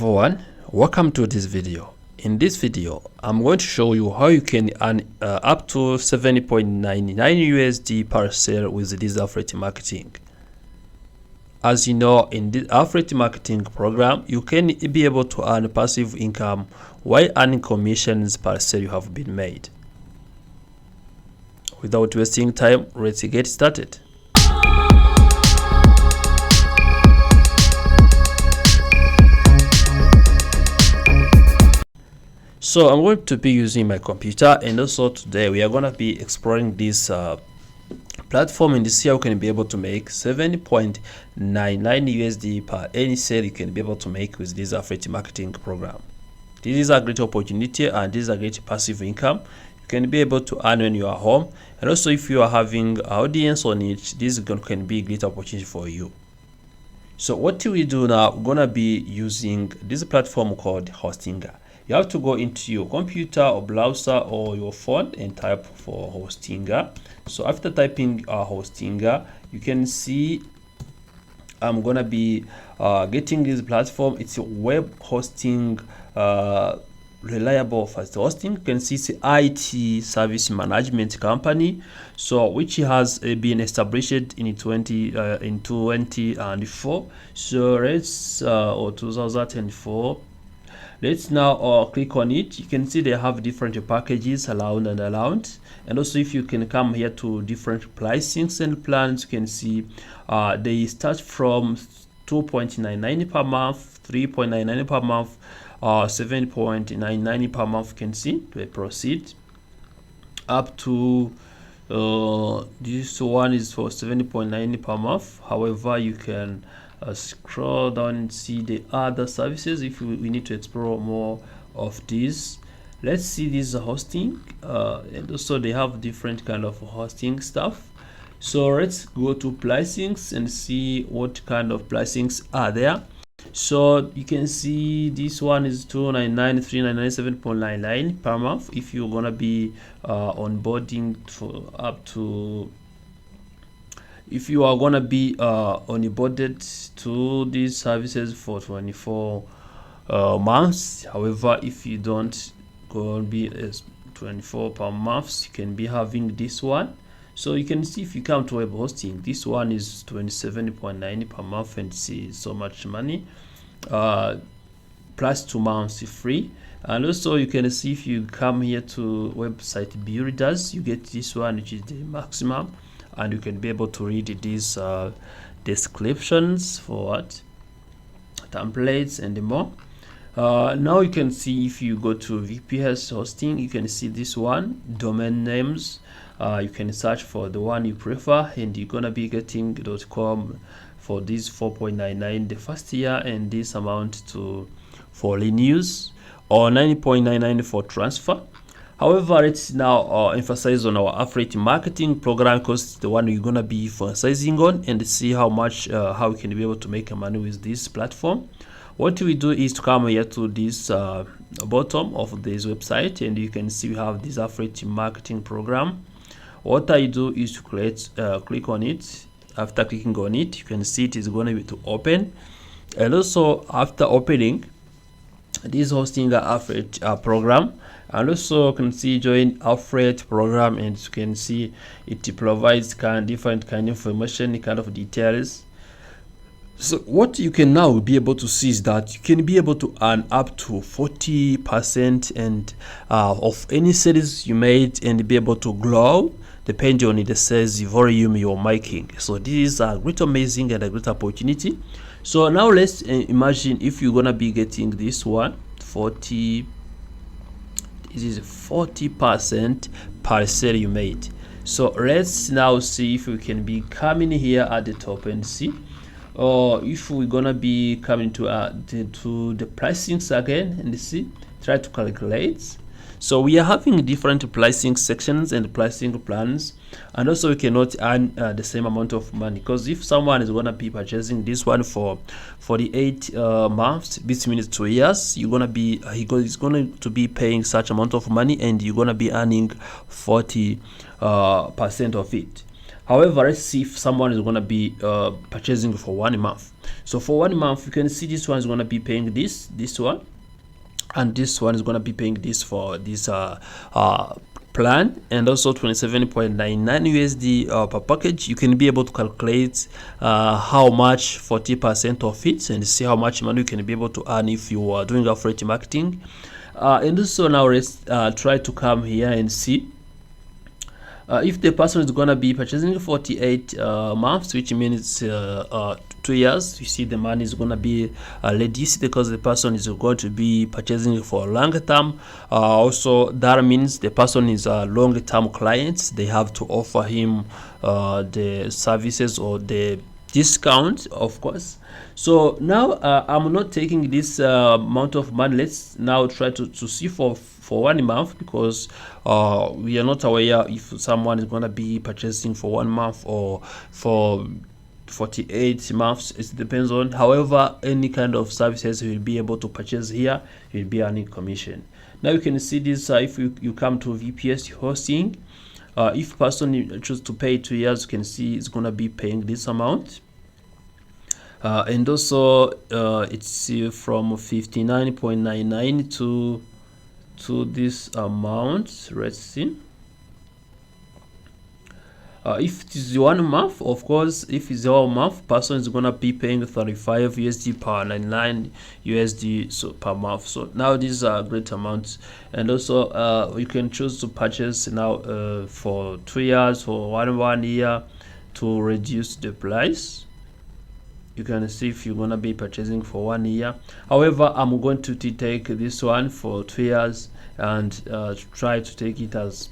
Everyone, welcome to this video. In this video, I'm going to show you how you can earn up to 7.99 USD per sale with this affiliate marketing. As you know, in this affiliate marketing program, you can be able to earn passive income while earning commissions per sale you have been made. Without wasting time, let's get started. So I'm going to be using my computer, and also today we are going to be exploring this platform and see how you can be able to make 7.99 USD per any sale you can be able to make with this affiliate marketing program. This is a great opportunity and this is a great passive income you can be able to earn when you are home, and also if you are having audience on it, this can be a great opportunity for you. So what we do now, we're gonna be using this platform called Hostinger. You have to go into your computer or browser or your phone and type for Hostinger. So after typing Hostinger, you can see I'm gonna be getting this platform. It's a web hosting, reliable fast hosting. You can see it's IT service management company, so which has been established in 2004. So let's or 2004. Let's now click on it. You can see they have different packages around, and also if you can come here to different pricings and plans, you can see they start from 2.99 per month, 3.99 per month, 7.99 per month. You can see they proceed up to this one is for 7.90 per month. However, you can scroll down and see the other services if we need to explore more of these. Let's see this hosting, and also they have different kind of hosting stuff. So let's go to pricings and see what kind of pricings are there. So you can see this one is 299, 399, 7.99 per month if you're gonna be onboarding for up to, if you are gonna be onboarded to these services for 24 months. However, if you don't go be as 24 per month, you can be having this one. So you can see if you come to web hosting, this one is 27.90 per month and see so much money, plus 2 months free. And also you can see if you come here to website builders, you get this one, which is the maximum, and you can be able to read these descriptions for what templates and more. Now you can see if you go to VPS hosting, you can see this one, domain names. You can search for the one you prefer, and you're gonna be getting .com for this 4.99 the first year, and this amount to for renews, or 9.99 for transfer. However, let's now emphasize on our affiliate marketing program, because it's the one you're gonna be emphasizing on, and see how much how we can be able to make money with this platform. What we do is to come here to this bottom of this website, and you can see we have this affiliate marketing program. What I do is to click on it. After clicking on it, you can see it is going to be to open, and also after opening this hosting affiliate program, and also you can see join affiliate program, and you can see it provides different kind of information, kind of details. So what you can now be able to see is that you can be able to earn up to 40% and of any sales you made, and be able to grow depending on the sales volume you're making. So this is a great amazing and a great opportunity. So now let's imagine if you're gonna be getting this one 40, this is 40% per sale you made. So let's now see if we can be coming here at the top and see, or if we're gonna be coming to the pricings again and see, try to calculate. So we are having different pricing sections and pricing plans, and also we cannot earn the same amount of money, because if someone is gonna be purchasing this one for 48 months, this means 2 years, you're gonna be he's going to be paying such amount of money, and you're gonna be earning 40% of it. However, let's see if someone is going to be purchasing for 1 month. So for 1 month, you can see this one is going to be paying this one, and this one is going to be paying this for this plan, and also 27.99 USD per package. You can be able to calculate how much 40% of it, and see how much money you can be able to earn if you are doing affiliate marketing. And also now let's try to come here and see if the person is gonna be purchasing 48 months, which means 2 years. You see the money is gonna be reduced because the person is going to be purchasing for a long term. Also, that means the person is a long-term client. They have to offer him the services or the discount, of course. So now I'm not taking this amount of money. Let's now try to see for 1 month, because we are not aware if someone is going to be purchasing for 1 month or for 48 months. It depends on. However, any kind of services you will be able to purchase here, you will be earning commission. Now you can see this if you come to VPS hosting. If person choose to pay 2 years, you can see it's gonna be paying this amount, and also it's from 59.99 to this amount. Let's see. If it is 1 month, of course, if it's 1 month, person is gonna be paying 35 USD per 99 USD so per month. So now these are great amounts, and also you can choose to purchase now for 2 years, for 1 year, to reduce the price. You can see if you're gonna be purchasing for 1 year. However, I'm going to take this one for 2 years and try to take it as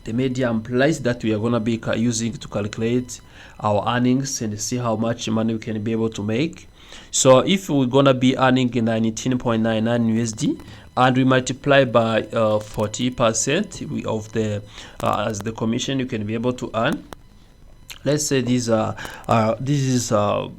the medium price that we are going to be using to calculate our earnings and see how much money we can be able to make. So if we're going to be earning 19.99 USD and we multiply by 40% of the as the commission you can be able to earn. Let's say this is for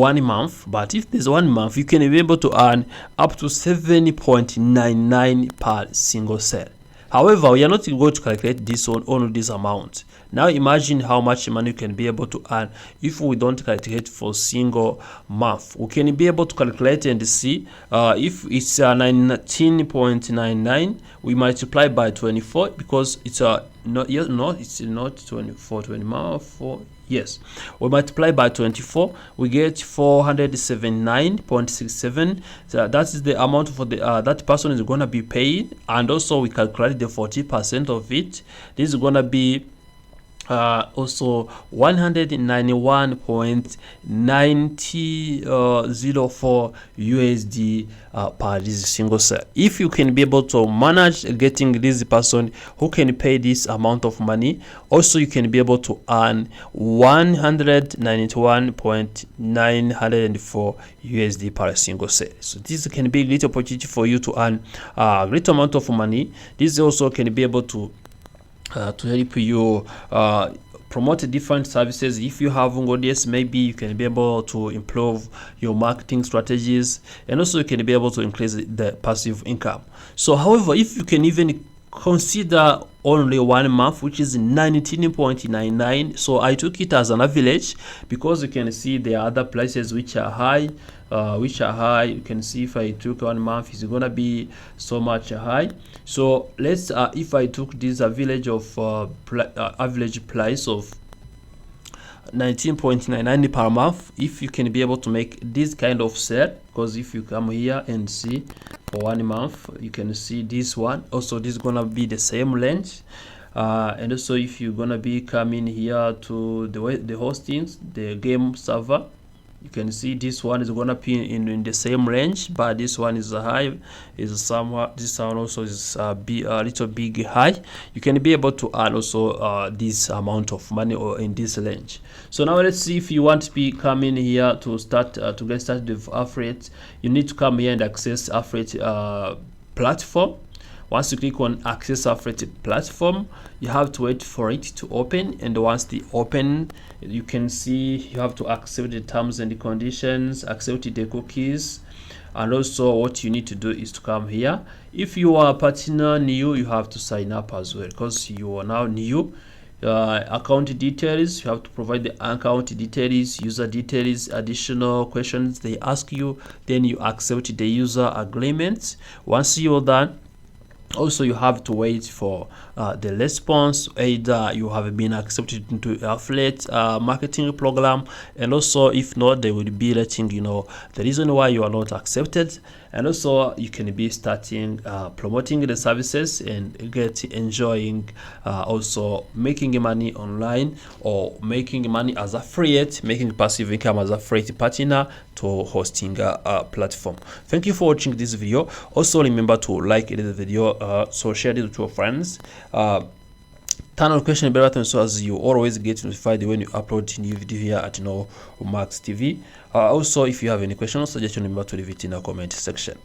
1 month, but if there's 1 month, you can be able to earn up to 70.99 per single sale. However, we are not going to calculate this on only this amount. Now imagine how much money you can be able to earn if we don't calculate for single month. We can be able to calculate and see if it's 19.99, we multiply by 24, because it's it's not 24, 24. Yes, we multiply by 24, we get 479.67. So that is the amount for the that person is going to be paid, and also we calculate the 40% of it. This is going to be also 191.9004 USD per this single sale. If you can be able to manage getting this person who can pay this amount of money, also you can be able to earn 191.904 USD per single sale. So this can be a great opportunity for you to earn a great amount of money. This also can be able to help you promote different services. If you have audience, maybe you can be able to improve your marketing strategies, and also you can be able to increase the passive income. So however, if you can even consider only 1 month, which is 19.99, so I took it as an average, because you can see there are other places which are high. You can see if I took 1 month, it's gonna be so much high. So let's if I took this average of average price of 19.99 per month, if you can be able to make this kind of sale, because if you come here and see for 1 month, you can see this one. Also, this is gonna be the same range, and also if you're gonna be coming here to the hostings, the game server, you can see this one is gonna be in the same range, but this one is high, is somewhat. This one also is a little big high. You can be able to earn also this amount of money or in this range. So now let's see, if you want to be coming here to start to get started with affiliate, you need to come here and access affiliate platform. Once you click on access affiliate platform, you have to wait for it to open, and once they open, you can see you have to accept the terms and the conditions, accept the cookies, and also what you need to do is to come here. If you are a partner new, you have to sign up as well, because you are now new. account details. You have to provide the account details, user details, additional questions they ask you, then you accept the user agreement. Once you're done, also you have to wait for the response, either you have been accepted into affiliate marketing program, and also if not, they will be letting you know the reason why you are not accepted. And also you can be starting promoting the services and enjoying also making money online, or making money as affiliate, making passive income as affiliate partner to hosting a platform. Thank you for watching this video. Also remember to like the video, so share it with your friends. Turn on notification bell button so as you always get notified when you upload new video here at Max TV. Also, if you have any questions or suggestions, remember to leave it in the comment section.